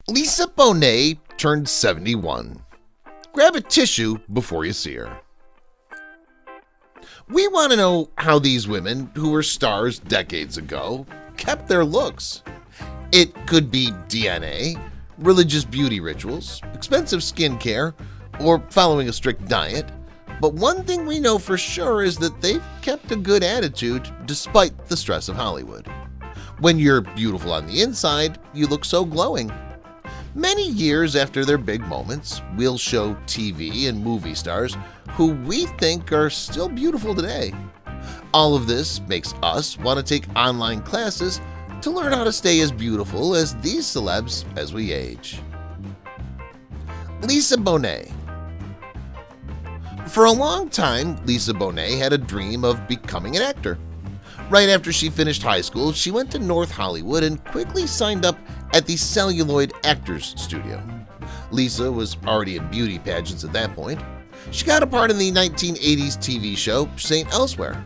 Lisa Bonet turned 71. Grab a tissue before you see her. We want to know how these women, who were stars decades ago, kept their looks. It could be DNA, religious beauty rituals, expensive skincare, or following a strict diet. But one thing we know for sure is that they've kept a good attitude despite the stress of Hollywood. When you're beautiful on the inside, you look so glowing. Many years after their big moments, we'll show TV and movie stars who we think are still beautiful today. All of this makes us want to take online classes to learn how to stay as beautiful as these celebs as we age. Lisa Bonet. For a long time, Lisa Bonet had a dream of becoming an actor. Right after she finished high school, she went to North Hollywood and quickly signed up at the Celluloid Actors Studio. Lisa was already in beauty pageants at that point. She got a part in the 1980s TV show St. Elsewhere.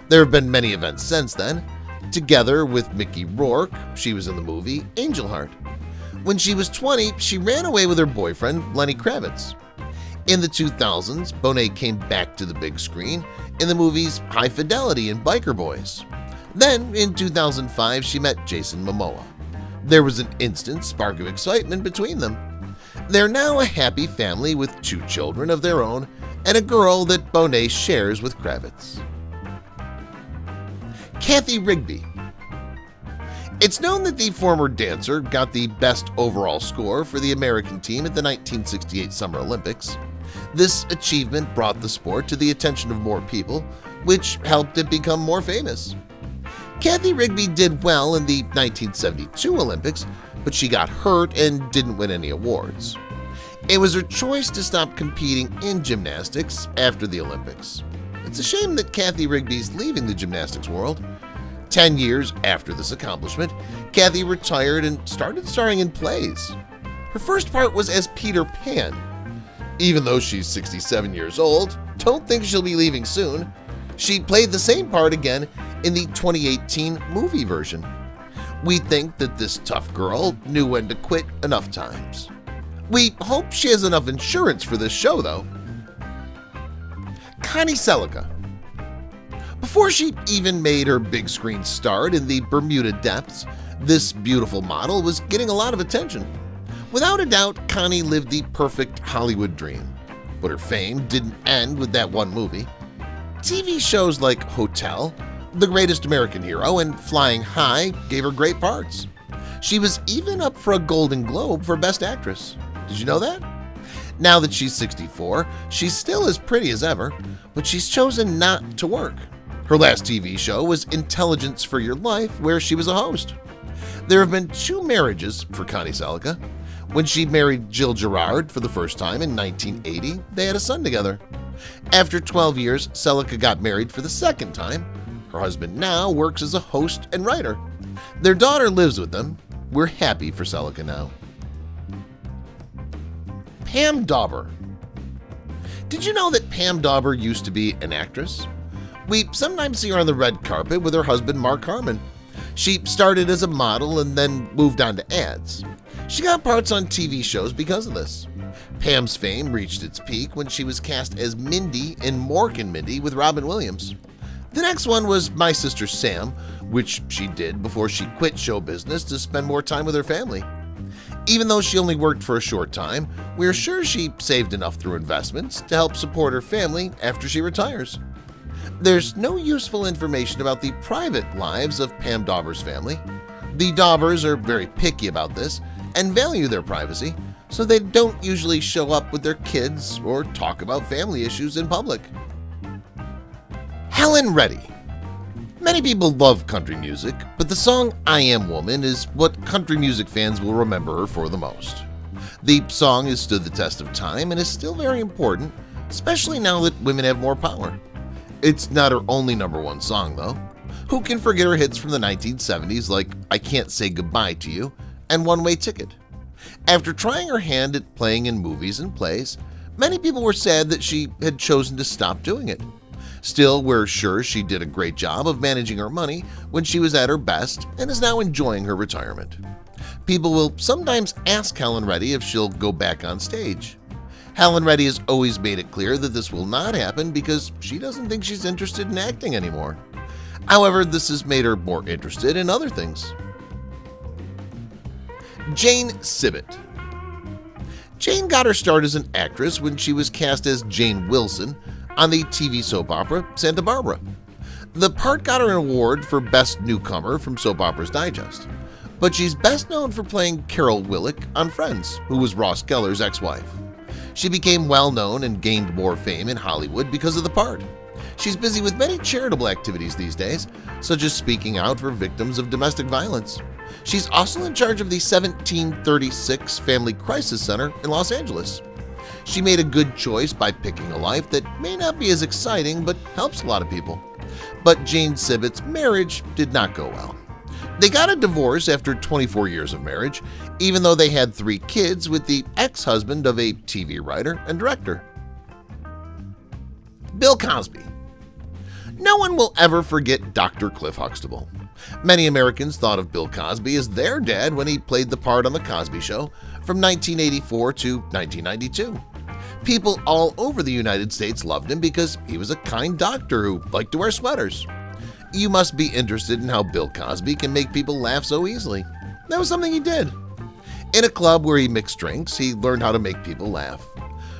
There have been many events since then. Together with Mickey Rourke, she was in the movie Angel Heart. When she was 20, she ran away with her boyfriend, Lenny Kravitz. In the 2000s, Bonet came back to the big screen in the movies High Fidelity and Biker Boys. Then, in 2005, she met Jason Momoa. There was an instant spark of excitement between them. They're now a happy family with 2 children of their own and a girl that Bonet shares with Kravitz. Kathy Rigby. It's known that the former dancer got the best overall score for the American team at the 1968 Summer Olympics. This achievement brought the sport to the attention of more people, which helped it become more famous. Kathy Rigby did well in the 1972 Olympics, but she got hurt and didn't win any awards. It was her choice to stop competing in gymnastics after the Olympics. It's a shame that Kathy Rigby's leaving the gymnastics world. 10 years after this accomplishment, Kathy retired and started starring in plays. Her first part was as Peter Pan. Even though she's 67 years old, don't think she'll be leaving soon. She played the same part again in the 2018 movie version. We think that this tough girl knew when to quit enough times. We hope she has enough insurance for this show, though. Connie Celica. Before she even made her big screen start in the Bermuda depths, this beautiful model was getting a lot of attention. Without a doubt, Connie lived the perfect Hollywood dream. But her fame didn't end with that one movie. TV shows like Hotel, The Greatest American Hero, and Flying High gave her great parts. She was even up for a Golden Globe for Best Actress. Did you know that? Now that she's 64, she's still as pretty as ever, but she's chosen not to work. Her last TV show was Intelligence for Your Life, where she was a host. There have been 2 marriages for Connie Celica. When she married Jill Gerard for the first time in 1980, they had a son together. After 12 years, Celica got married for the second time. Her husband now works as a host and writer. Their daughter lives with them. We're happy for Celica now. Pam Dober. Did you know that Pam Dober used to be an actress? We sometimes see her on the red carpet with her husband Mark Harmon. She started as a model and then moved on to ads. She got parts on TV shows because of this. Pam's fame reached its peak when she was cast as Mindy in Mork and Mindy with Robin Williams. The next one was My Sister Sam, which she did before she quit show business to spend more time with her family. Even though she only worked for a short time, we're sure she saved enough through investments to help support her family after she retires. There's no useful information about the private lives of Pam Dober's family. The Daubers are very picky about this and value their privacy, so they don't usually show up with their kids or talk about family issues in public. Helen Ready. Many people love country music, but the song I Am Woman is what country music fans will remember her for the most. The song has stood the test of time and is still very important, especially now that women have more power. It's not her only #1 song, though. Who can forget her hits from the 1970s like I Can't Say Goodbye to You and One Way Ticket? After trying her hand at playing in movies and plays, many people were sad that she had chosen to stop doing it. Still, we're sure she did a great job of managing her money when she was at her best and is now enjoying her retirement. People will sometimes ask Helen Ready if she'll go back on stage. Helen Ready has always made it clear that this will not happen because she doesn't think she's interested in acting anymore. However, this has made her more interested in other things. Jane Cibit. Jane got her start as an actress when she was cast as Jane Wilson on the TV soap opera Santa Barbara. The part got her an award for Best Newcomer from Soap Operas Digest, but she's best known for playing Carol Willick on Friends, who was Ross Geller's ex-wife. She became well-known and gained more fame in Hollywood because of the part. She's busy with many charitable activities these days, such as speaking out for victims of domestic violence. She's also in charge of the 1736 Family Crisis Center in Los Angeles. She made a good choice by picking a life that may not be as exciting but helps a lot of people. But Jane Cibit's marriage did not go well. They got a divorce after 24 years of marriage, even though they had 3 kids with the ex-husband of a TV writer and director. Bill Cosby. No one will ever forget Dr. Cliff Huxtable. Many Americans thought of Bill Cosby as their dad when he played the part on The Cosby Show from 1984 to 1992. People all over the United States loved him because he was a kind doctor who liked to wear sweaters. You must be interested in how Bill Cosby can make people laugh so easily. That was something he did. In a club where he mixed drinks, he learned how to make people laugh.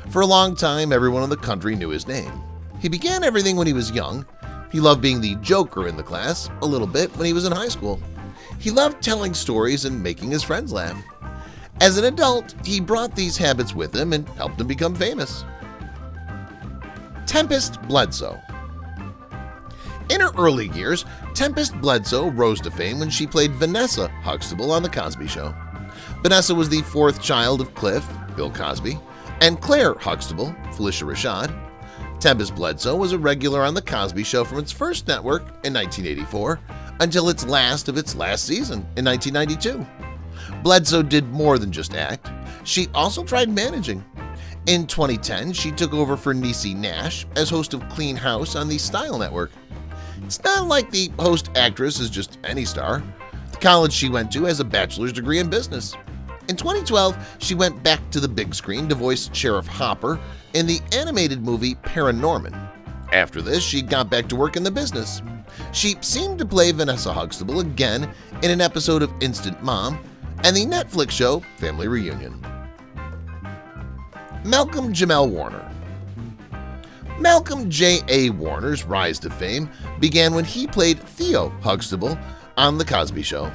For a long time, everyone in the country knew his name. He began everything when he was young. He loved being the joker in the class a little bit when he was in high school. He loved telling stories and making his friends laugh. As an adult, he brought these habits with him and helped him become famous. Tempest Bledsoe. In her early years, Tempest Bledsoe rose to fame when she played Vanessa Huxtable on The Cosby Show. Vanessa was the 4th child of Cliff, Bill Cosby, and Claire Huxtable, Felicia Rashad. Tempest Bledsoe was a regular on The Cosby Show from its first network in 1984 until its last season in 1992. Bledsoe did more than just act. She also tried managing. In 2010, she took over for Niecy Nash as host of Clean House on the Style Network. It's not like the host-actress is just any star. The college she went to has a bachelor's degree in business. In 2012, she went back to the big screen to voice Sheriff Hopper in the animated movie Paranorman. After this, she got back to work in the business. She seemed to play Vanessa Huxtable again in an episode of Instant Mom and the Netflix show Family Reunion. Malcolm Jamal Warner. Malcolm J.A. Warner's rise to fame began when he played Theo Huxtable on The Cosby Show.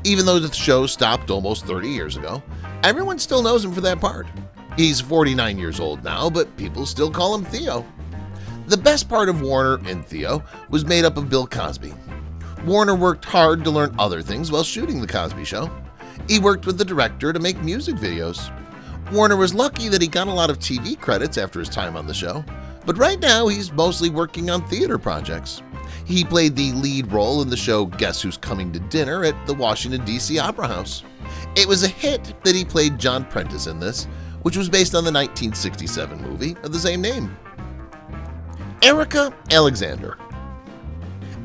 Even though the show stopped almost 30 years ago, everyone still knows him for that part. He's 49 years old now, but people still call him Theo. The best part of Warner and Theo was made up of Bill Cosby. Warner worked hard to learn other things while shooting The Cosby Show. He worked with the director to make music videos. Warner was lucky that he got a lot of TV credits after his time on the show, but right now he's mostly working on theater projects. He played the lead role in the show Guess Who's Coming to Dinner at the Washington, D.C. Opera House. It was a hit that he played John Prentice in this, which was based on the 1967 movie of the same name. Erica Alexander.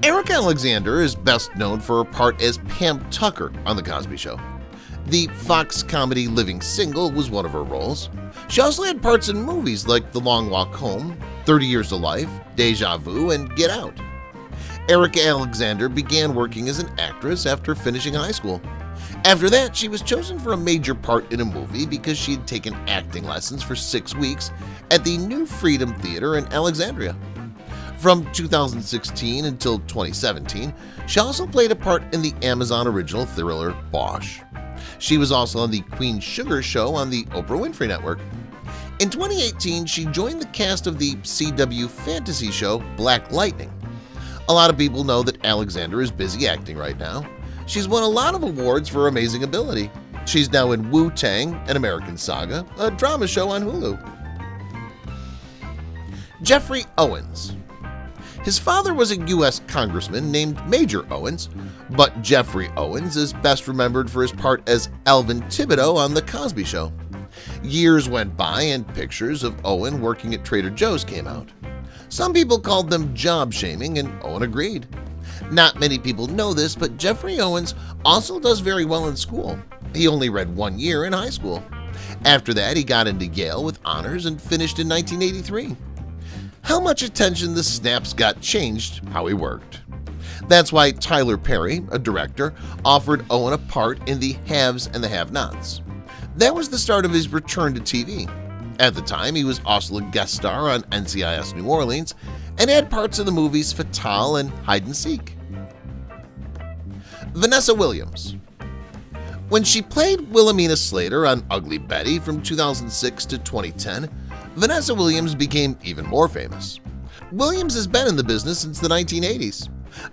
Erica Alexander is best known for her part as Pam Tucker on The Cosby Show. The Fox comedy Living Single was one of her roles. She also had parts in movies like The Long Walk Home, 30 Years to Life, Deja Vu, and Get Out. Erica Alexander began working as an actress after finishing high school. After that, she was chosen for a major part in a movie because she had taken acting lessons for 6 weeks at the New Freedom Theater in Alexandria. From 2016 until 2017, she also played a part in the Amazon original thriller Bosch. She was also on the Queen Sugar Show on the Oprah Winfrey Network. In 2018, she joined the cast of the CW fantasy show Black Lightning. A lot of people know that Alexander is busy acting right now. She's won a lot of awards for her amazing ability. She's now in Wu-Tang, an American Saga, a drama show on Hulu. Jeffrey Owens. His father was a U.S. congressman named Major Owens, but Jeffrey Owens is best remembered for his part as Alvin Thibodeau on The Cosby Show. Years went by and pictures of Owen working at Trader Joe's came out. Some people called them job shaming, and Owen agreed. Not many people know this, but Jeffrey Owens also does very well in school. He only read 1 year in high school. After that, he got into Yale with honors and finished in 1983. How much attention the snaps got changed how he worked. That's why Tyler Perry, a director, offered Owen a part in The Haves and the Have-Nots. That was the start of his return to TV. At the time, he was also a guest star on NCIS New Orleans and had parts in the movies Fatale and Hide and Seek. Vanessa Williams. When she played Wilhelmina Slater on Ugly Betty from 2006 to 2010, Vanessa Williams became even more famous. Williams has been in the business since the 1980s.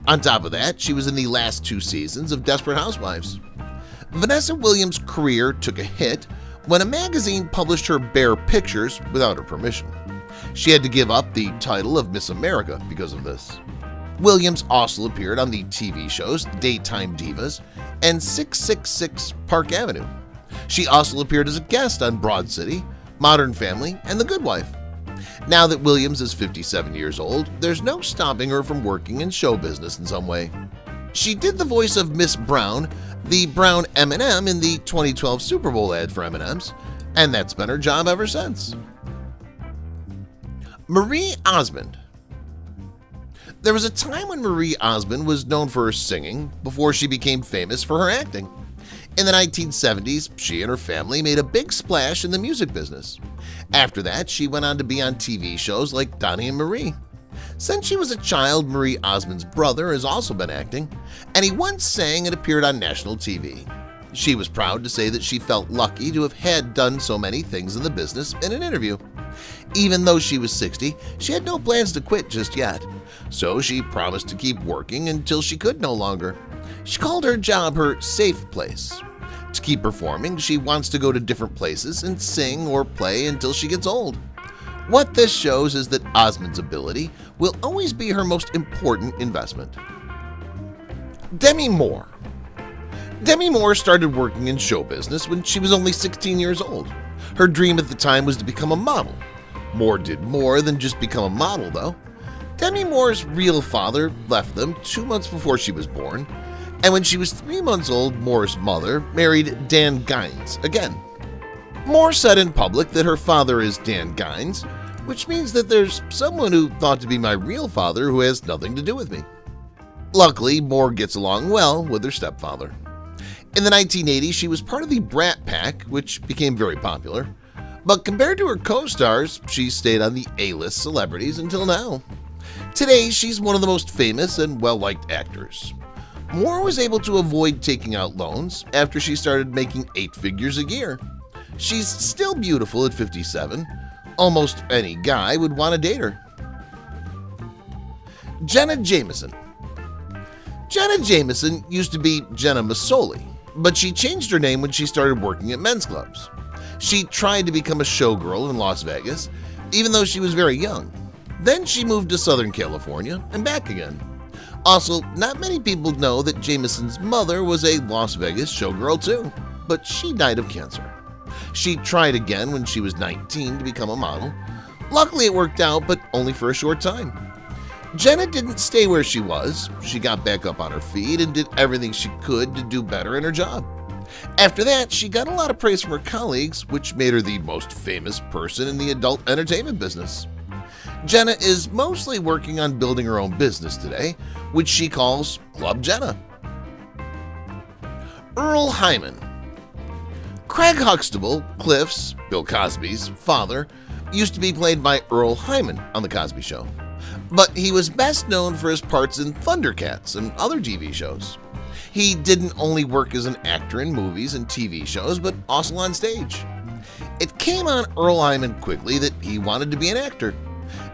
On top of that, she was in the last 2 seasons of Desperate Housewives. Vanessa Williams' career took a hit when a magazine published her bare pictures without her permission. She had to give up the title of Miss America because of this. Williams also appeared on the TV shows Daytime Divas and 666 Park Avenue. She also appeared as a guest on Broad City, Modern Family, and The Good Wife. Now that Williams is 57 years old, there's no stopping her from working in show business in some way. She did the voice of Miss Brown, the brown M&M in the 2012 Super Bowl ad for M&M's, and that's been her job ever since. Marie Osmond. There was a time when Marie Osmond was known for her singing before she became famous for her acting. In the 1970s, she and her family made a big splash in the music business. After that, she went on to be on TV shows like Donnie and Marie. Since she was a child, Marie Osmond's brother has also been acting, and he once sang and appeared on national TV. She was proud to say that she felt lucky to have had done so many things in the business in an interview. Even though she was 60, she had no plans to quit just yet, so she promised to keep working until she could no longer. She called her job her safe place. To keep performing, she wants to go to different places and sing or play until she gets old. What this shows is that Osmond's ability will always be her most important investment. Demi Moore. Demi Moore started working in show business when she was only 16 years old. Her dream at the time was to become a model. Moore did more than just become a model, though. Demi Moore's real father left them 2 months before she was born, and when she was 3 months old, Moore's mother married Dan Gines again. Moore said in public that her father is Dan Gines, which means that there's someone who thought to be my real father who has nothing to do with me. Luckily, Moore gets along well with her stepfather. In the 1980s, she was part of the Brat Pack, which became very popular. But compared to her co-stars, she stayed on the A-list celebrities until now. Today, she's one of the most famous and well-liked actors. Moore was able to avoid taking out loans after she started making 8 figures a year. She's still beautiful at 57. Almost any guy would want to date her. Jenna Jameson. Jenna Jameson used to be Jenna Masoli, but she changed her name when she started working at men's clubs. She tried to become a showgirl in Las Vegas, even though she was very young. Then she moved to Southern California and back again. Also, not many people know that Jameson's mother was a Las Vegas showgirl too, but she died of cancer. She tried again when she was 19 to become a model. Luckily it worked out, but only for a short time. Jenna didn't stay where she was. She got back up on her feet and did everything she could to do better in her job. After that, she got a lot of praise from her colleagues, which made her the most famous person in the adult entertainment business. Jenna is mostly working on building her own business today, which she calls Club Jenna. Earl Hyman. Craig Huxtable, Cliff's, Bill Cosby's, father, used to be played by Earl Hyman on The Cosby Show. But he was best known for his parts in Thundercats and other TV shows. He didn't only work as an actor in movies and TV shows, but also on stage. It came on Earl Hyman quickly that he wanted to be an actor.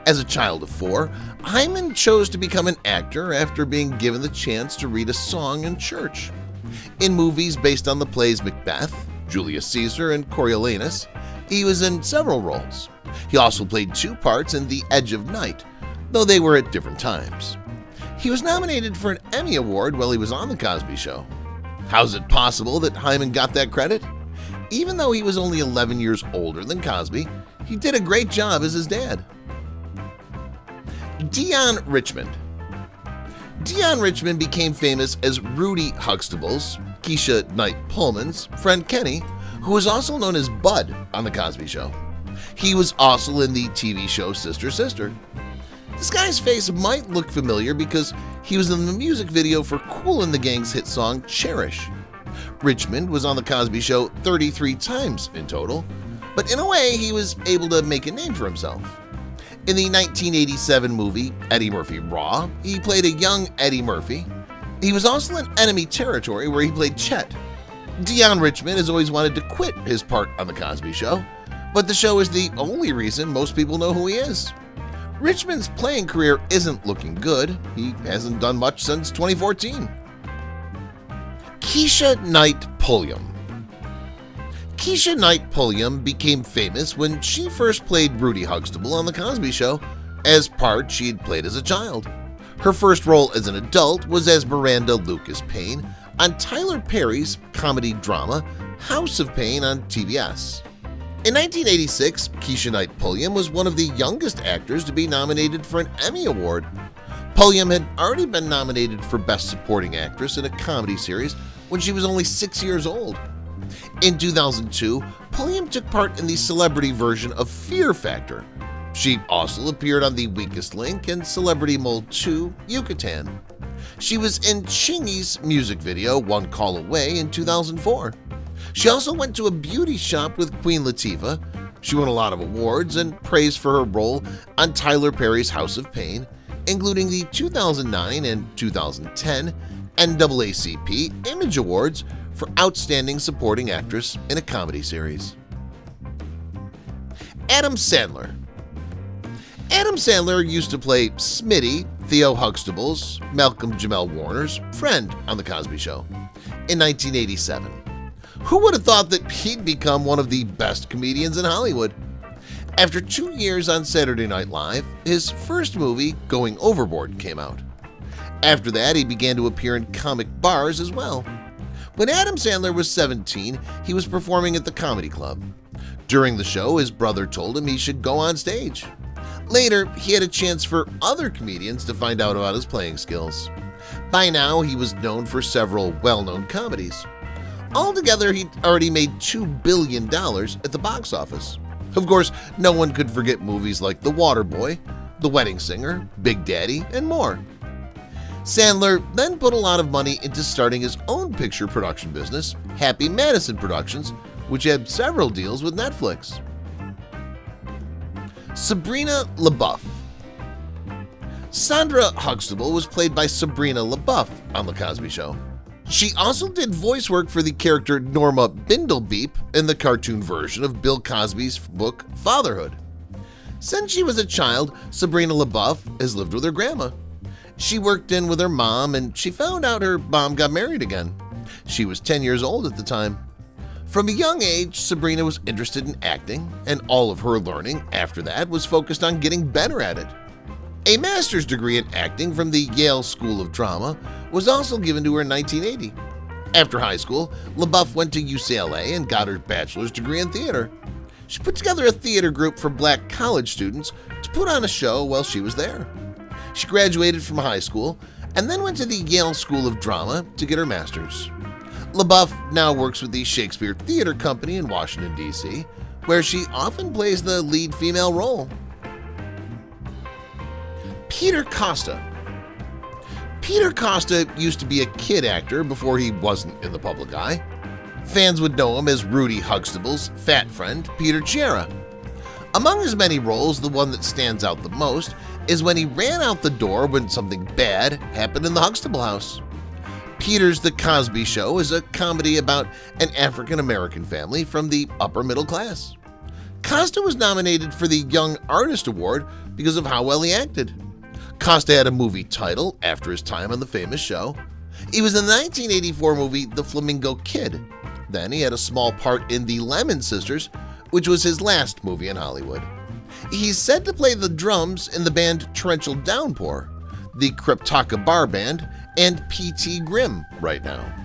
As a child of 4, Hyman chose to become an actor after being given the chance to read a song in church. In movies based on the plays Macbeth, Julius Caesar, and Coriolanus, he was in several roles. He also played 2 parts in The Edge of Night, though they were at different times. He was nominated for an Emmy Award while he was on The Cosby Show. How's it possible that Hyman got that credit? Even though he was only 11 years older than Cosby, he did a great job as his dad. Dion Richmond. Dion Richmond became famous as Rudy Huxtable's, Kesha KnightPum's friend Kenny, who was also known as Bud on The Cosby Show. He was also in the TV show Sister Sister. This guy's face might look familiar because he was in the music video for Kool and the Gang's hit song Cherish. Richmond was on The Cosby Show 33 times in total, but in a way he was able to make a name for himself. In the 1987 movie Eddie Murphy Raw, he played a young Eddie Murphy. He was also in Enemy Territory where he played Chet. Dion Richmond has always wanted to quit his part on The Cosby Show, but the show is the only reason most people know who he is. Richmond's playing career isn't looking good. He hasn't done much since 2014. Kesha KnightPum. Kesha KnightPum became famous when she first played Rudy Huxtable on The Cosby Show as part she had played as a child. Her first role as an adult was as Miranda Lucas Payne on Tyler Perry's comedy drama House of Payne on TBS. In 1986, Kesha KnightPum was one of the youngest actors to be nominated for an Emmy Award. Pulliam had already been nominated for Best Supporting Actress in a comedy series when she was only 6 years old. In 2002, Pulliam took part in the celebrity version of Fear Factor. She also appeared on The Weakest Link and Celebrity Mole 2 Yucatan. She was in Chingy's music video One Call Away in 2004. She also went to a beauty shop with Queen Latifah. She won a lot of awards and praised for her role on Tyler Perry's House of Payne, including the 2009 and 2010 NAACP Image Awards for Outstanding Supporting Actress in a Comedy Series. Adam Sandler. Adam Sandler used to play Smitty, Theo Huxtable's, Malcolm Jamal Warner's friend on The Cosby Show in 1987. Who would have thought that he'd become one of the best comedians in Hollywood? After 2 years on Saturday Night Live, his first movie, Going Overboard, came out. After that, he began to appear in comic bars as well. When Adam Sandler was 17, he was performing at the Comedy Club. During the show, his brother told him he should go on stage. Later, he had a chance for other comedians to find out about his playing skills. By now, he was known for several well-known comedies. Altogether, he'd already made $2 billion at the box office. Of course, no one could forget movies like The Waterboy, The Wedding Singer, Big Daddy, and more. Sandler then put a lot of money into starting his own picture production business, Happy Madison Productions, which had several deals with Netflix. Sabrina Labuff. Sandra Huxtable was played by Sabrina Labuff on The Cosby Show. She also did voice work for the character Norma Bindlebeep in the cartoon version of Bill Cosby's book Fatherhood. Since she was a child, Sabrina Labuff has lived with her grandma. She worked in with her mom and she found out her mom got married again. She was 10 years old at the time. From a young age, Sabrina was interested in acting, and all of her learning after that was focused on getting better at it. A master's degree in acting from the Yale School of Drama was also given to her in 1980. After high school, Labuff went to UCLA and got her bachelor's degree in theater. She put together a theater group for black college students to put on a show while she was there. She graduated from high school and then went to the Yale School of Drama to get her master's. Labuff now works with the Shakespeare Theater Company in Washington, D.C., where she often plays the lead female role. Peter Costa. Peter Costa used to be a kid actor before he wasn't in the public eye. Fans would know him as Rudy Huxtable's fat friend, Peter Chiara. Among his many roles, the one that stands out the most is when he ran out the door when something bad happened in the Huxtable house. Peter's The Cosby Show is a comedy about an African-American family from the upper middle class. Costa was nominated for the Young Artist Award because of how well he acted. Costa had a movie title after his time on the famous show. He was in the 1984 movie The Flamingo Kid. Then he had a small part in The Lemon Sisters, which was his last movie in Hollywood. He's said to play the drums in the band Torrential Downpour, the Cryptaka Bar Band, and P.T. Grimm right now.